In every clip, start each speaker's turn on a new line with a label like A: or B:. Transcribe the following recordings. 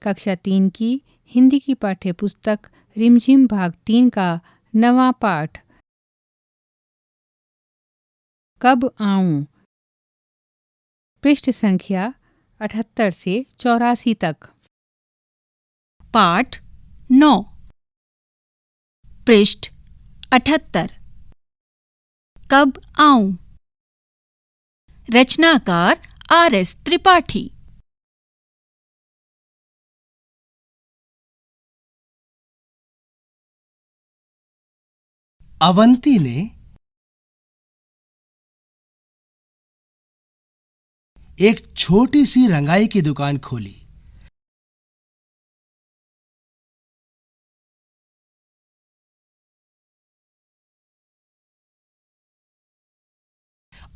A: कक्षा 3 की हिंदी की पाठ्य पुस्तक रिमझिम भाग 3 का 9वां पाठ। कब आऊं, पृष्ठ संख्या 78 से 84 तक।
B: पाठ 9, पृष्ठ 78। कब आऊं। रचनाकार R.S. त्रिपाठी।
C: अवंती ने एक छोटी सी रंगाई की दुकान खोली।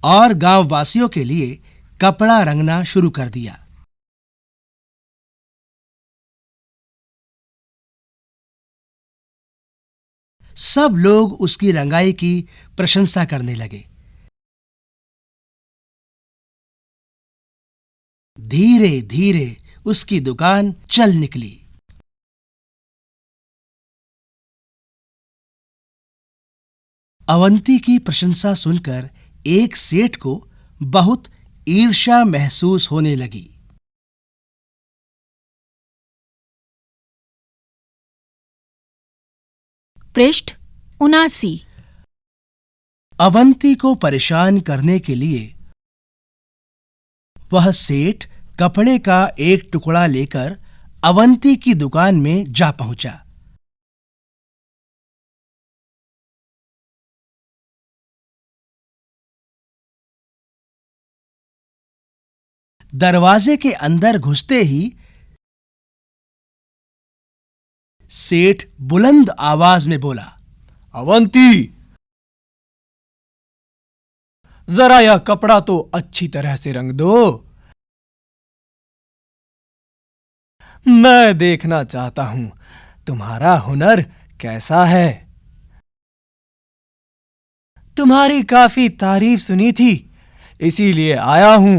C: और गांव वासियों के लिए कपड़ा रंगना शुरू कर दिया। सब लोग उसकी रंगाई की प्रशंसा करने लगे। धीरे धीरे उसकी दुकान चल निकली। अवंती की प्रशंसा सुनकर एक सेठ को बहुत ईर्ष्या महसूस होने लगी।
B: पृष्ठ 79।
C: अवंती को परेशान करने के लिए वह सेठ कपड़े का एक टुकड़ा लेकर अवंती की दुकान में जा पहुंचा। दरवाजे के अंदर घुसते ही सेठ बुलंद आवाज में बोला,
D: अवंती, जरा यह कपड़ा तो अच्छी तरह से रंग दो। मैं देखना चाहता हूं तुम्हारा हुनर कैसा है। तुम्हारी काफी तारीफ सुनी थी, इसीलिए आया हूं।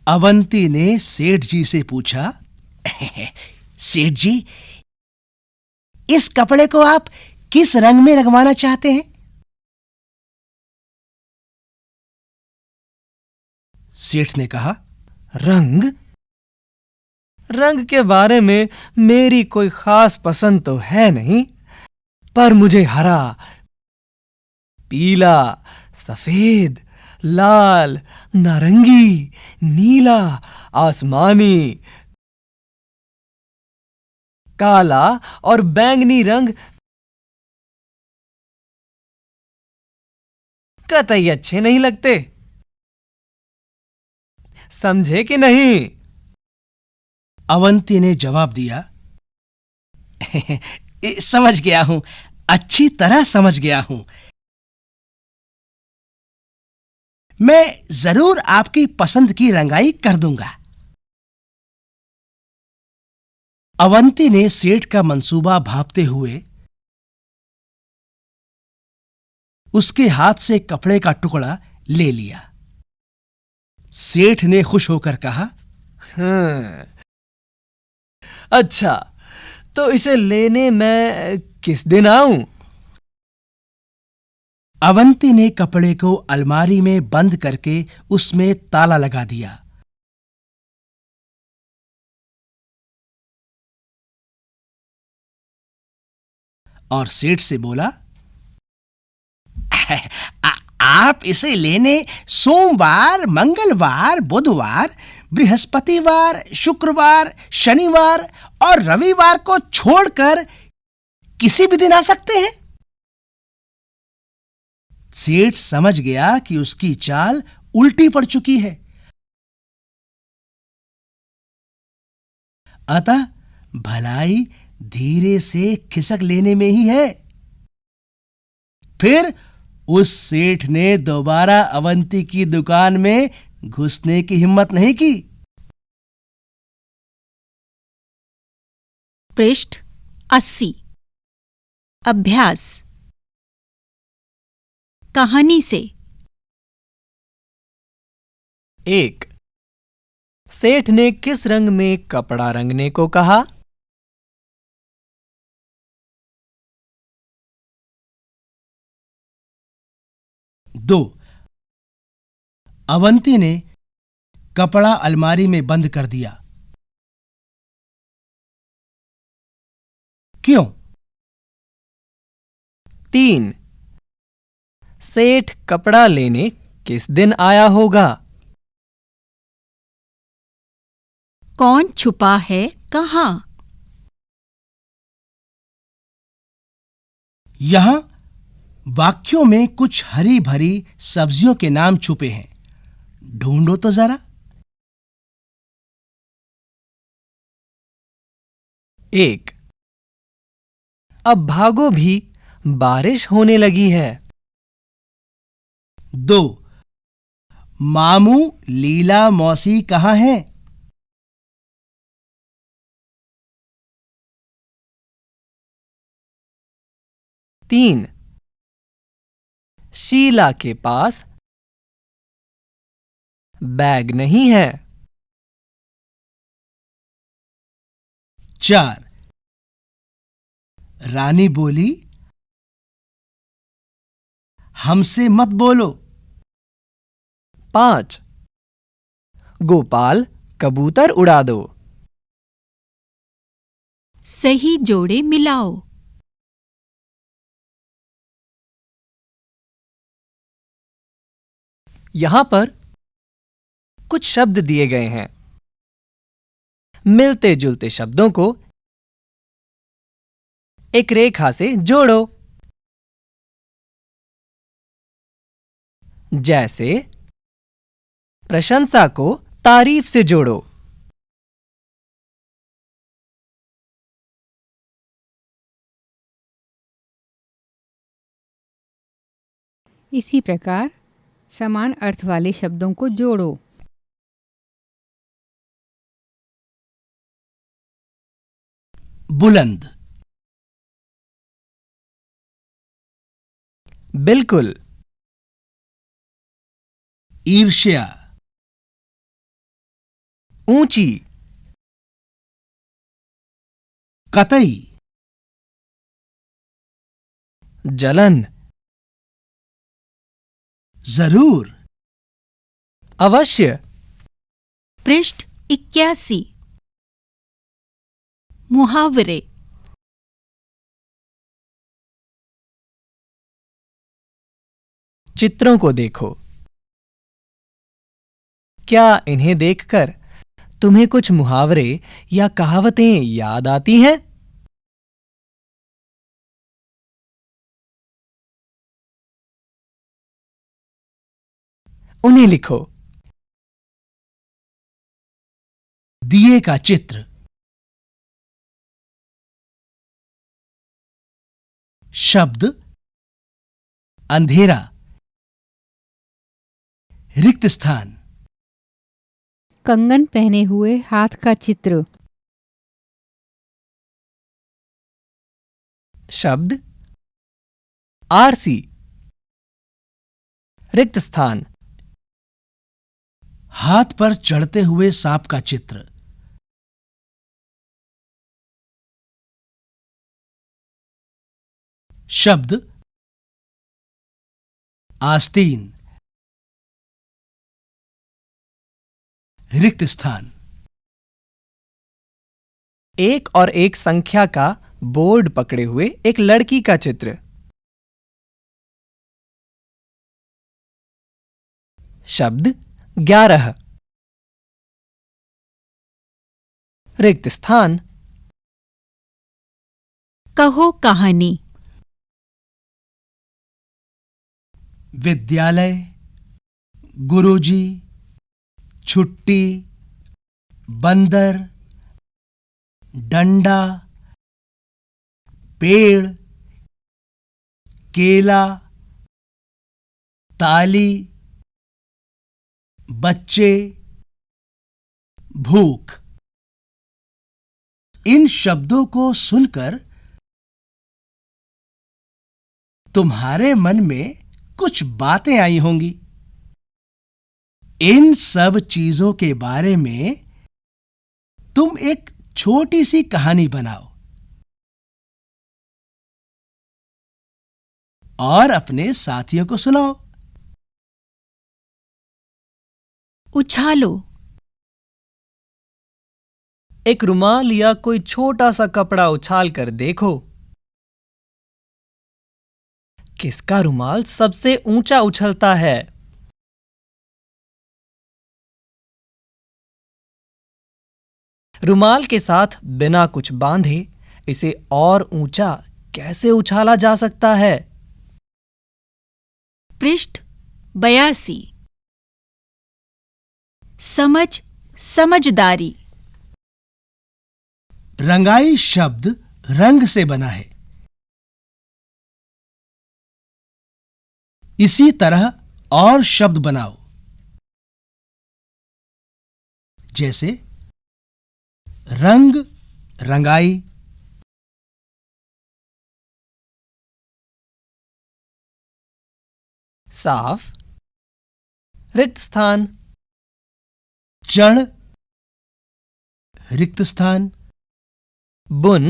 C: अवंती ने सेठ जी से पूछा, सेठ जी, इस कपड़े को आप किस रंग में रंगवाना चाहते हैं? सेठ ने कहा,
D: रंग के बारे में मेरी कोई खास पसंद तो है नहीं, पर मुझे हरा, पीला, सफेद, लाल, नारंगी, नीला, आसमानी, काला और बैंगनी रंग कतई अच्छे नहीं लगते। समझे कि नहीं?
C: अवंती ने जवाब दिया, समझ गया हूं, अच्छी तरह समझ गया हूं। मैं जरूर आपकी पसंद की रंगाई कर दूंगा। अवंती ने सेठ का मंसूबा भांपते हुए उसके हाथ से कपड़े का टुकड़ा ले लिया। सेठ ने खुश होकर कहा,
D: अच्छा, तो इसे लेने मैं किस दिन आऊं?
C: अवंती ने कपड़े को अलमारी में बंद करके उसमें ताला लगा दिया। और सेठ से बोला, आप इसे लेने सोमवार, मंगलवार, बुधवार, बृहस्पतिवार, शुक्रवार, शनिवार और रविवार को छोड़कर किसी भी दिन आ सकते हैं। सेठ समझ गया कि उसकी चाल उल्टी पड़ चुकी है, अतः भलाई धीरे से खिसक लेने में ही है। फिर उस सेठ ने दोबारा अवंती की दुकान में घुसने की हिम्मत नहीं की।
B: पृष्ठ 80। अभ्यास। कहानी से।
D: 1। सेठ ने किस रंग में कपड़ा रंगने को कहा?
C: 2. अवंती ने कपड़ा अलमारी में बंद कर दिया। क्यों?
D: 3. सेठ कपड़ा लेने किस दिन आया होगा?
B: कौन छुपा है कहाँ?
C: यहां वाक्यों में कुछ हरी भरी सब्जियों के नाम छुपे हैं। ढूंढो तो जरा।
D: 1. अब भागो भी, बारिश होने लगी है।
C: 2. मामू लीला मौसी कहाँ है?
D: 3. शीला के पास बैग नहीं है।
C: 4. रानी बोली, हमसे मत बोलो।
D: 5. गोपाल कबूतर उड़ा दो।
B: सही जोड़े मिलाओ।
D: यहां पर कुछ शब्द दिए गए हैं। मिलते जुलते शब्दों को एक रेखा से जोड़ो। जैसे प्रशंसा को तारीफ से जोड़ो।
A: इसी प्रकार समान अर्थ वाले शब्दों को जोड़ो।
C: बुलंद,
D: बिल्कुल।
C: ईर्ष्या,
D: ऊंची।
C: कतई,
D: जलन।
C: जरूर,
D: अवश्य।
B: पृष्ठ 81। मुहावरे।
D: चित्रों को देखो। क्या इन्हें देखकर तुम्हें कुछ मुहावरे या कहावतें याद आती हैं? उन्हें लिखो।
C: दिए का चित्र, शब्द अंधेरा, रिक्त स्थान,
A: कंगन पहने हुए हाथ का चित्र,
D: शब्द आरसी, रिक्त स्थान,
C: हाथ पर चढ़ते हुए सांप का चित्र, शब्द आस्तीन, रिक्त स्थान,
D: एक और एक संख्या का बोर्ड पकड़े हुए एक लड़की का चित्र, शब्द 11, रिक्त स्थान,
B: कहो कहानी।
C: विद्यालय, गुरुजी, छुट्टी, बंदर, डंडा, पेड़, केला, ताली, बच्चे, भूख। इन शब्दों को सुनकर तुम्हारे मन में कुछ बातें आई होंगी। इन सब चीजों के बारे में तुम एक छोटी सी कहानी बनाओ और अपने साथियों को सुनाओ।
B: उछालो,
D: एक रुमाल या कोई छोटा सा कपड़ा उछाल कर देखो। किसका रुमाल सबसे ऊंचा उछलता है? रुमाल के साथ बिना कुछ बांधे इसे और ऊंचा कैसे उछाला जा सकता है?
B: पृष्ठ 82। समझ, समझदारी।
C: रंगाई शब्द रंग से बना है। इसी तरह और शब्द बनाओ, जैसे रंग, रंगाई।
D: साफ, रिक्त स्थान।
C: चढ़, रिक्त स्थान।
D: बुन,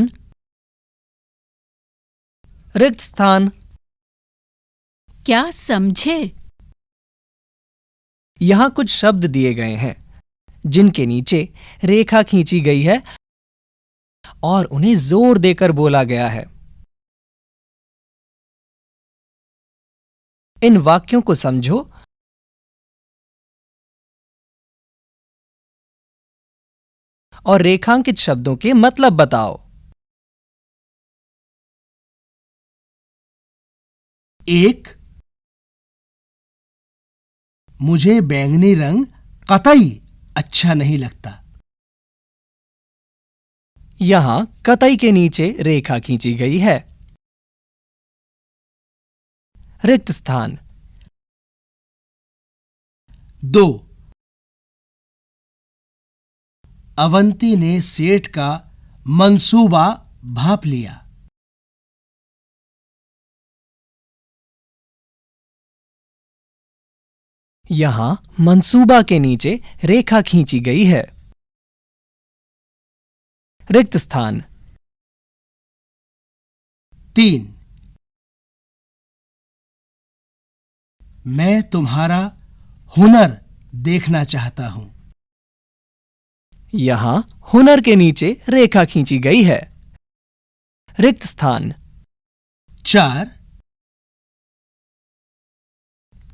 D: रिक्त स्थान।
B: क्या समझे?
D: यहां कुछ शब्द दिए गए हैं जिनके नीचे रेखा खींची गई है और उन्हें जोर देकर बोला गया है। इन वाक्यों को समझो और रेखांकित शब्दों के मतलब बताओ।
C: एक, मुझे बैंगनी रंग कतई अच्छा नहीं लगता।
D: यहां कतई के नीचे रेखा खींची गई है। रिक्त स्थान।
C: दो, अवंती ने सेठ का मंसूबा भांप लिया।
D: यहां मंसूबा के नीचे रेखा खींची गई है। रिक्त स्थान।
C: तीन, मैं तुम्हारा हुनर देखना चाहता हूं।
D: यहां हुनर के नीचे रेखा खींची गई है। रिक्त स्थान।
C: चार,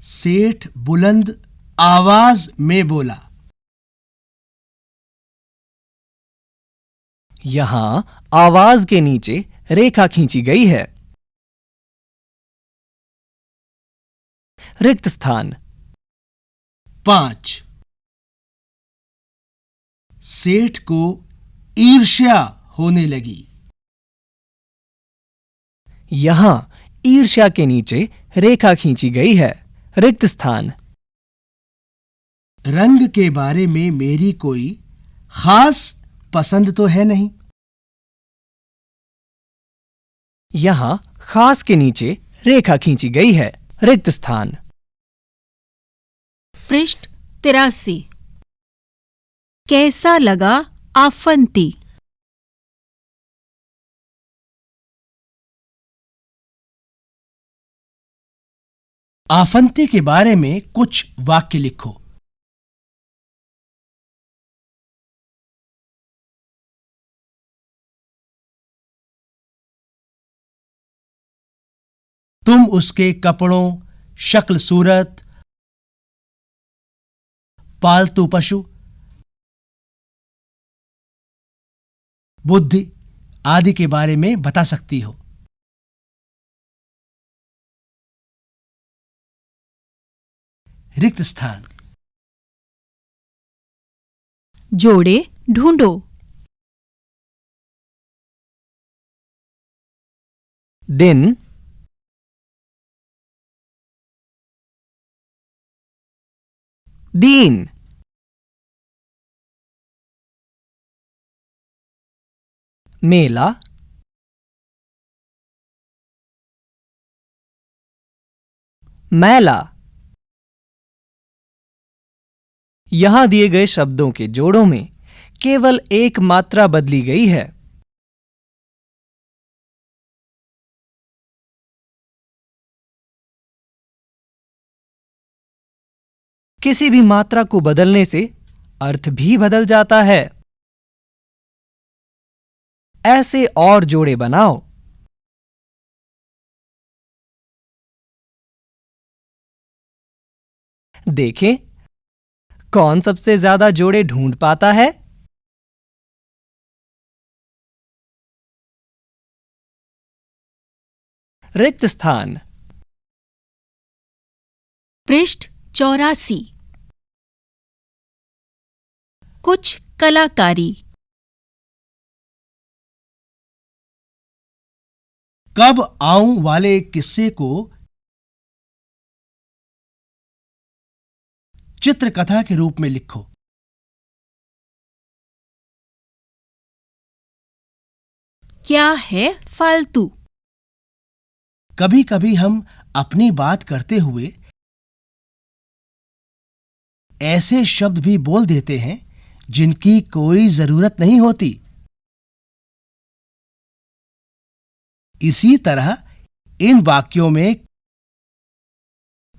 C: सेठ बुलंद आवाज में बोला।
D: यहां आवाज के नीचे रेखा खींची गई है। रिक्त स्थान।
C: पांच, सेठ को ईर्ष्या होने लगी।
D: यहां ईर्ष्या के नीचे रेखा खींची गई है। रिक्त स्थान।
C: रंग के बारे में मेरी कोई खास पसंद तो है नहीं।
D: यहां खास के नीचे रेखा खींची गई है। रिक्त स्थान।
B: पृष्ठ 83। कैसा लगा आफंती?
C: आफंती के बारे में कुछ वाक्य लिखो। तुम उसके कपड़ों, शक्ल सूरत, पालतू पशु, बुद्धि आदि के बारे में बता सकती हो। रिक्त स्थान।
B: जोड़े ढूंढो।
D: दिन, दीन। मेला, मैला। यहां दिए गए शब्दों के जोड़ों में केवल एक मात्रा बदली गई है। किसी भी मात्रा को बदलने से अर्थ भी बदल जाता है। ऐसे और जोड़े बनाओ। देखें कौन सबसे ज्यादा जोड़े ढूंढ पाता है। रिक्त स्थान।
B: पृष्ठ 84। कुछ कलाकारी।
C: कब आऊं वाले किस्से को चित्रकथा के रूप में लिखो।
B: क्या है फालतू?
C: कभी कभी हम अपनी बात करते हुए ऐसे शब्द भी बोल देते हैं जिनकी कोई जरूरत नहीं होती। इसी तरह इन वाक्यों में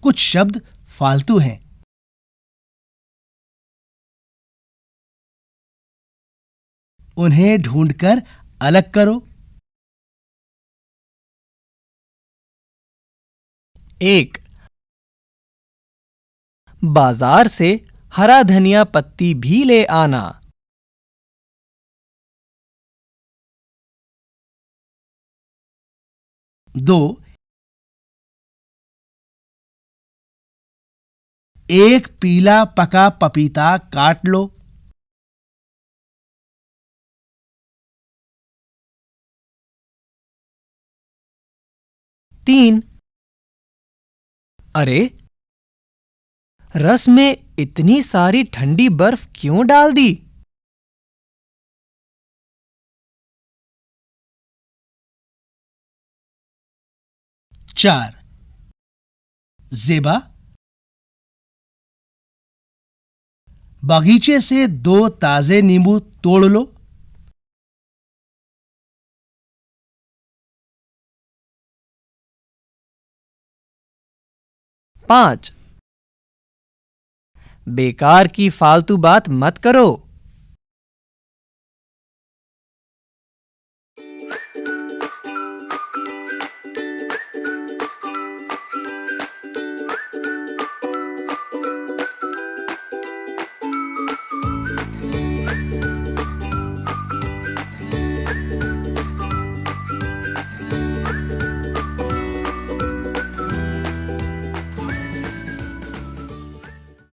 C: कुछ शब्द फालतू हैं। उन्हें ढूंढकर अलग करो।
D: 1. बाजार से हरा धनिया पत्ती भी ले आना।
C: 2. एक पीला पका पपीता काट लो।
D: 3. अरे रस में इतनी सारी ठंडी बर्फ क्यों डाल दी?
C: 4. ज़ेबा, बगीचे से 2 ताजे नींबू तोड़ लो।
D: 5. बेकार की फालतू बात मत करो।